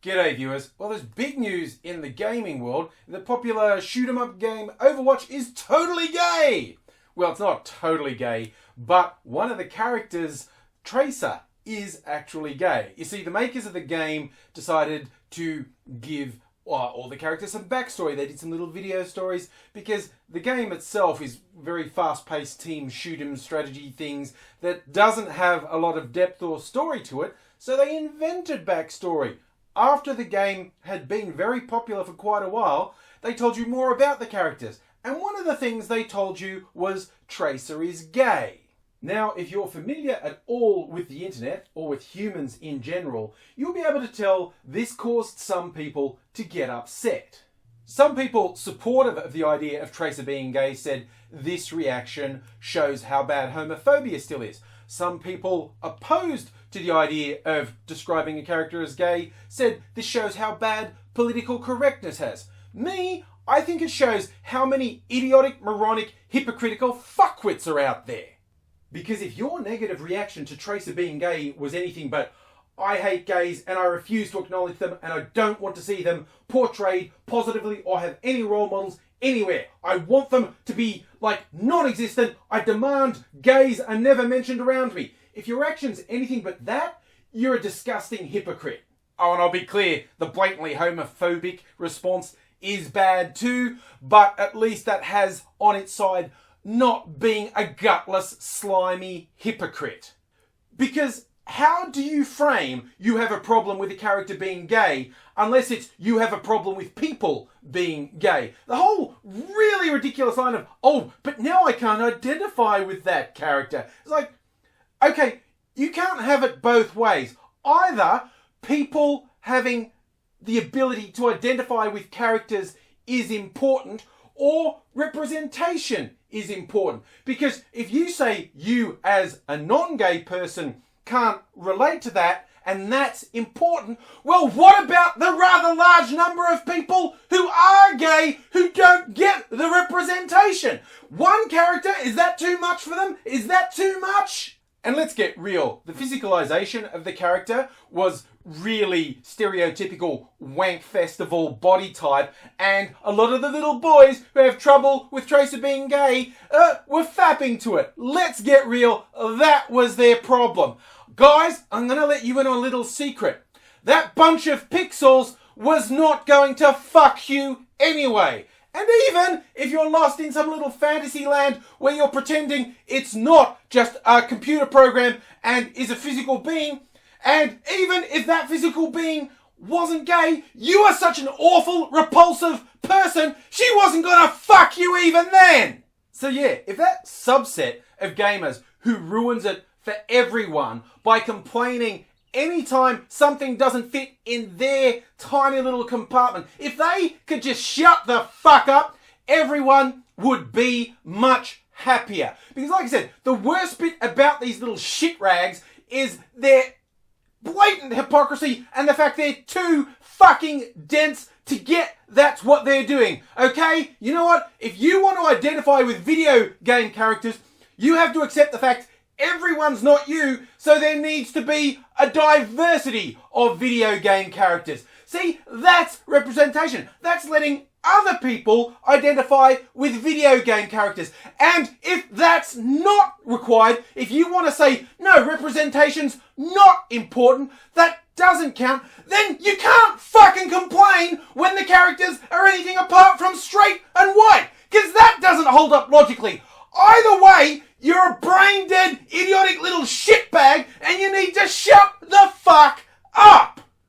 G'day viewers. Well, there's big news in the gaming world. The popular shoot-'em-up game Overwatch is totally gay. Well, it's not totally gay, but one of the characters, Tracer, is actually gay. You see, the makers of the game decided to give all the characters some backstory. They did some little video stories because the game itself is very fast-paced team shoot-'em strategy things that doesn't have a lot of depth or story to it, so they invented backstory. After the game had been very popular for quite a while, they told you more about the characters. And one of the things they told you was Tracer is gay. Now, if you're familiar at all with the internet, or with humans in general, you'll be able to tell this caused some people to get upset. Some people supportive of the idea of Tracer being gay said this reaction shows how bad homophobia still is. Some people opposed to the idea of describing a character as gay said this shows how bad political correctness has. Me, I think it shows how many idiotic, moronic, hypocritical fuckwits are out there. Because if your negative reaction to Tracer being gay was anything but, I hate gays and I refuse to acknowledge them and I don't want to see them portrayed positively or have any role models anywhere. I want them to be like non-existent. I demand gays are never mentioned around me. If your action's anything but that, you're a disgusting hypocrite. Oh, and I'll be clear, the blatantly homophobic response is bad too, but at least that has on its side not being a gutless, slimy hypocrite. Because how do you frame you have a problem with a character being gay unless it's you have a problem with people being gay? The whole really ridiculous line of, oh, but now I can't identify with that character. It's like, okay, you can't have it both ways. Either people having the ability to identify with characters is important, or representation is important. Because if you say you as a non-gay person can't relate to that, and that's important, well, what about the rather large number of people who are gay who don't get the representation? One character, is that too much for them? Is that too much? And let's get real. The physicalization of the character was really stereotypical wank festival body type, and a lot of the little boys who have trouble with Tracer being gay were fapping to it. Let's get real. That was their problem. Guys, I'm going to let you in on a little secret. That bunch of pixels was not going to fuck you anyway. And even if you're lost in some little fantasy land where you're pretending it's not just a computer program and is a physical being, and even if that physical being wasn't gay, you are such an awful, repulsive person, she wasn't gonna fuck you even then. So yeah, if that subset of gamers who ruins it for everyone by complaining anytime something doesn't fit in their tiny little compartment, if they could just shut the fuck up, everyone would be much happier. Because like I said, the worst bit about these little shit rags is their blatant hypocrisy and the fact they're too fucking dense to get that's what they're doing. Okay? You know what? If you want to identify with video game characters, you have to accept the fact everyone's not you, so there needs to be a diversity of video game characters. See, that's representation. That's letting other people identify with video game characters. And if that's not required, if you want to say, no, representation's not important, that doesn't count, then you can't fucking complain when the characters are anything apart from straight and white, because that doesn't hold up logically. Either way, you're a brain-dead, idiotic little shitbag, and you need to shut the fuck